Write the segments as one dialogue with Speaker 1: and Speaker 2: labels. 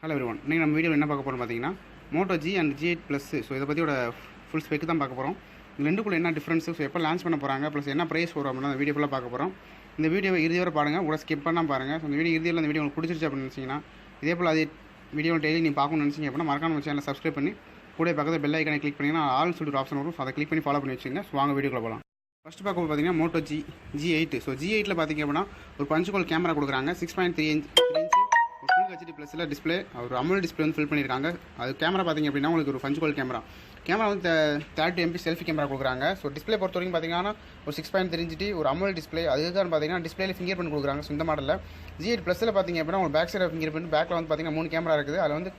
Speaker 1: Hello everyone, இன்றைக்கி நம்ம video என்ன பார்க்க போகிறோம் பார்த்தீங்கன்னா Moto G and G8 plus. So இதை பற்றியோட ஃபுல் ஸ்பெக் தான் பார்க்க போகிறோம். இந்த ரெண்டுக்குள்ள என்ன டிஃப்ரென்ஸு, ஸோ எப்போ லான்ச் பண்ண போகிறாங்க, ப்ளஸ் என்ன ப்ரைஸ் வரும் அப்படின்னா அந்த வீடியோ ஃபுல்லாக பார்க்க போகிறோம். இந்த வீடியோவை இறுதி வரை பாருங்கள், கூட ஸ்கிப் பண்ணால் பாருங்கள். ஸோ இந்த வீடியோ இறுதியில் இந்த வீடியோ உங்களுக்கு பிடிச்சிருச்சு அப்படின்னு நினச்சிங்கன்னா, இதே போல் அதே வீடியோ டெய்லி நீங்கள் பார்க்கணும்னு நினச்சிங்க அப்படின்னா மறக்காம நம்ம சேனலை சப்ஸ்கிரைப் பண்ணி கூட பக்கத்தில் பெல் ஐக்கானை கிளிக் பண்ணிங்கன்னா ஆல்னு சொல்லிட்டு ஒரு ஆப்ஷன் வரும். ஸோ அதை கிளிக் பண்ணி ஃபாலோ பண்ணி வச்சுங்க. ஸோ வாங்க வீடியோக்குள்ள போகலாம். ஃபஸ்ட்டு பார்க்க பார்த்தீங்கன்னா மோட்டோ G8. ஸோ G8 பார்த்தீங்க அப்படின்னா ஒரு பஞ்சுகோல் கேமரா கொடுக்குறாங்க. 6.3 இன்ச் ஒரு ஃபுல் ஹெச்டி ப்ளஸில் டிஸ்பிளே, ஒரு அமுல் டிஸ்பிளே வந்து ஃபில் பண்ணியிருக்காங்க. அது கேமரா பார்த்தீங்க அப்படின்னா உங்களுக்கு ஒரு பஞ்சுகோல் கேமரா வந்து 30 MP செல்ஃபி கேமரா கொடுக்குறாங்க. ஸோ டிஸ்பிளே பொறுத்த வரைக்கும் பார்த்தீங்கன்னா ஒரு 6.3 இன்ச் ஒரு அமுல் டிஸ்பிளே. அதுதான் பார்த்தீங்கன்னா டிஸ்பிளேல ஃபிங்கர் பிரிண்ட் கொடுக்குறாங்க. ஸோ இந்த மாடலில் G8 ப்ளஸில் பார்த்தீங்க அப்படின்னா உங்களுக்கு பேக் சைடு ஃபிங்கர் பிரிண்ட், பேக்கில் வந்து பார்த்தீங்கன்னா 3 கேமரா இருக்குது. அதில் வந்து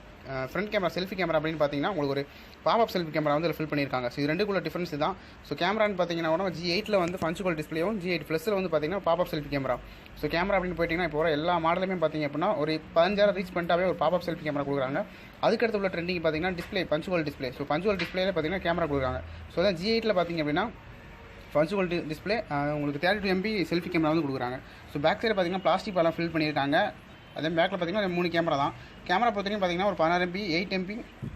Speaker 1: ஃப்ரண்ட் கேமரா செல்ஃபி கேமரா அப்படின்னு பார்த்தீங்கன்னா உங்களுக்கு ஒரு பாப்அப் செல்ஃபி கேமரா வந்து ஃபில் பண்ணியிருக்காங்க. ஸோ இது ரெண்டுக்குள்ள டிஃபரன்ஸ் தான். ஸோ கேமரான்னு பார்த்தீங்கன்னா G8 வந்து பஞ்சுகோல் டிஸ்பிளேவும், G8 ப்ளஸில் வந்து பார்த்தீங்கன்னா pop-up selfie camera. So camera அப்படின்னு போயிட்டீங்கன்னா இப்போ எல்லா மாடலுமே பார்த்தீங்க அப்படின்னா ஒரு 15,000 ரீச் பண்ணிட்டாவே ஒரு பாப்அப் செல்ஃபி கேமரா கொடுக்குறாங்க. அதுக்கடுத்து உள்ள ட்ரெண்டிங் பார்த்தீங்கன்னா டிஸ்பிளே பஞ்சுகோல் டிஸ்பிளே. ஸோ பஞ்சுகோல் டிஸ்பிளேல பார்த்தீங்கன்னா கேமரா கொடுக்குறாங்க. ஸோ அதான் G8 பார்த்தீங்க அப்படின்னா பஞ்சுகோல் டிஸ்பிளே உங்களுக்கு 32 MP செல்ஃபி கேமரா வந்து கொடுக்குறாங்க. ஸோ பேக் சைடு பார்த்தீங்கன்னா பிளாஸ்டிக் பாலாம் ஃபில் பண்ணியிருக்காங்க. அதே பேக்கில் பார்த்தீங்கன்னா 3 கேமரா தான். கேமரா பொறுத்தவரைக்கும் பார்த்தீங்கன்னா ஒரு 16 MP 8 MP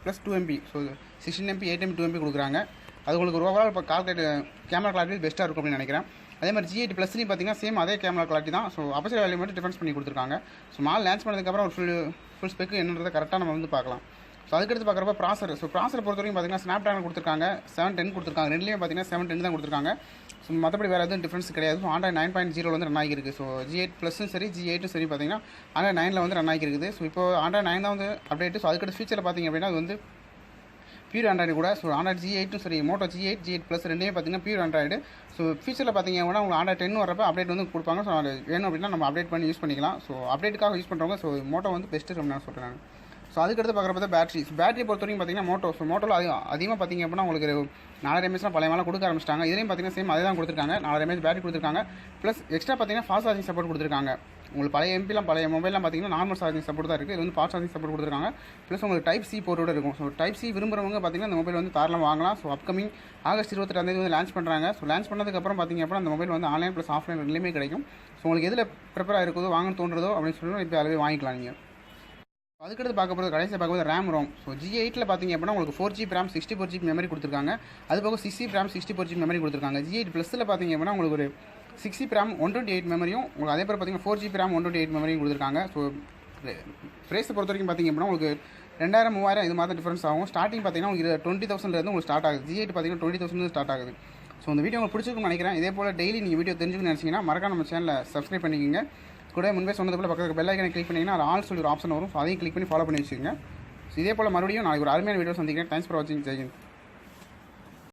Speaker 1: plus 2 MP. So 16 MP 8 MP 2 MP கொடுக்குறாங்க. அது உங்களுக்கு ஒரு ஓவரால் இப்போ கேமரா கிளாரிட்டி பெஸ்ட்டாக இருக்கும் அப்படின்னு நினைக்கிறேன். அதே மாதிரி G8 ப்ளஸ்லையும் பார்த்தீங்கன்னா சேம் அதே கேமரா கிளாரிட்டி தான். ஸோ அப்போசிட் வேல்யூ மட்டும் டிஃபரன்ஸ் பண்ணி கொடுத்துருக்காங்க. ஸோ மால் லான்ச் பண்ணதுக்கப்புறம் ஒரு ஃபுல் ஸ்பெக் என்னன்றதை கரெக்டாக நம்ம வந்து பார்க்கலாம். ஸோ அதுக்கடுத்து பார்க்குறப்ப ப்ராசர். ஸோ ப்ராசர் பொறுத்த வரைக்கும் பார்த்தீங்கன்னா ஸ்னாப்ட்ராகன் கொடுத்துருக்காங்க, 710 கொடுத்துருக்காங்க. ரெண்டுலேயும் பார்த்தீங்கன்னா 710 தான் கொடுத்துருக்காங்க. ஸோ மற்றபடி வேறு எதுவும் டிஃப்ரென்ஸ் கிடையாது. ஸோ Android 9.0 வந்து ரன் ஆகிருக்கு. ஸோ G8 ப்ளஸும் சரி G8ம் சரி பார்த்தீங்கன்னா Android 9 வந்து ரன் ஆகிருக்குது. ஸோ இப்போ Android 9 தான் வந்து அப்டேட்டு. ஸோ அதுக்கடுத்து ஃபியூச்சரில் பார்த்தீங்க அப்படின்னா அது வந்து பியூர் ஆண்ட்ராய்டு கூட. ஸோ Android G8ம் சரி மோட்டோ G8 ப்ளஸ் ரெண்டுமே பார்த்தீங்கன்னா பியூர் ஆண்ட்ராய்டு. ஸோ ஃபியூச்சரில் பார்த்தீங்க அப்படின்னா உங்களுக்கு Android 10 வரப்போ அப்டேட் வந்து கொடுப்பாங்க. ஸோ அது வேணும் அப்படின்னா நம்ம அப்டேட் பண்ணி யூஸ் பண்ணிக்கலாம். ஸோ அப்டேட்டுக்காக யூஸ் பண்ணுறவங்க ஸோ மோட்டோ வந்து பெஸ்ட்டு அப்படின்னு நான் சொல்கிறேன். ஸோ அதுக்கடுத்து பார்க்குறப்ப பேட்டரி. ஸோ பேட்டரி பொறுத்த வரைக்கும் பார்த்தீங்கன்னா மோட்டோவில் அதிகமாக பார்த்தீங்க அப்படின்னா உங்களுக்கு 4 mAh பழைய மேலே கொடுக்க ஆரம்பிச்சிட்டாங்க. இதுலேயும் பார்த்தீங்கன்னா சேம் அதே தான் கொடுத்துருக்காங்க. 4 mAh பேட்டரி கொடுத்துருக்காங்க. ப்ளஸ் எக்ஸ்ட்ரா பார்த்தீங்கன்னா ஃபாஸ்ட் சார்ஜிங் சப்போர்ட் கொடுத்துருக்காங்க. உங்களுக்கு பழைய மொபைல்லாம் பார்த்தீங்கன்னா நார்மல் சார்ஜிங் சப்போர்ட் தான் இருக்குது. இது வந்து ஃபாஸ்ட் சார்ஜிங் சப்போர்ட் கொடுத்துருக்காங்க. ப்ளஸ் உங்களுக்கு Type C போர்ட்டோட இருக்கும். ஸோ Type C விரும்புறவங்க பார்த்தீங்கன்னா இந்த மொபைல் வந்து தாராளமாக வாங்கலாம். ஸோ அப்கமிங் ஆகஸ்ட் 22 வந்து லான்ச் பண்ணுறாங்க. ஸோ லான்ச் பண்ணதுக்கப்புறம் பார்த்தீங்க அப்படின்னா அந்த மொபைல் வந்து ஆன்லைன் ப்ளஸ் ஆஃப்லைன் ரெண்டுலேயுமே கிடைக்கும். ஸோ உங்களுக்கு எதில் ப்ரிப்பராக இருக்குதோ வாங்கன்னு தோன்றதோ அப்படின்னு சொல்லி இப்போ அளவே வாங்கிக்கலாம் நீங்கள். அதுக்கடுத்து கடைசியாக பார்க்கும்போது RAM. ஸோ G8 பார்த்தீங்க அப்படின்னா உங்களுக்கு 4GB RAM 64GB மெமரி கொடுத்துருக்காங்க. அது போக 6GB RAM 64GB மெமரி கொடுத்துருக்காங்க. G8 ப்ளஸில் பார்த்தீங்க அப்படின்னா உங்களுக்கு ஒரு 6GB RAM 128 மெமரியும் உங்களுக்கு அதே போல் பார்த்தீங்கன்னா 4GB RAM 128 மெமரியும் கொடுத்துருக்காங்க. ஸோ ப்ரைஸை பொறுத்த வரைக்கும் பார்த்தீங்க அப்படின்னா உங்களுக்கு 2000 3000 இது மாதிரி டிஃபரன்ஸ் ஆகும். ஸ்டார்டிங் பார்த்தீங்கன்னா உங்களுக்கு 20,000 உங்களுக்கு ஸ்டார்ட் ஆகுது. G8 பார்த்தீங்கன்னா 20,000 ஸ்டார்ட் ஆகுது. ஸோ இந்த வீடியோ உங்களுக்கு பிடிச்சிருக்குன்னு நினைக்கிறேன். இதே போல் டெய்லி நீங்கள் வீடியோ தெரிஞ்சுக்கணும்னு நினச்சிங்கன்னா மறக்காம நம்ம சேனலை சப்ஸ்கிரைப் பண்ணிக்கோங்க. கூட முன்பே சொன்னது போல் பக்கத்துக்கு பெல் ஐக்கனை கிளிக் பண்ணிங்கன்னா அது ஆல் சொல்லி ஒரு ஆப்ஷன் வரும். ஸோ அதையும் கிளிக் பண்ணி ஃபாலோ பண்ணி வச்சுக்கோங்க. ஸோ இதே போல் மறுபடியும் நாளைக்கு ஒரு அருமையான வீடியோ சந்திக்கிறேன். தேங்க்ஸ் ஃபார் வாட்சிங். ஜெய் ஹிந்த்.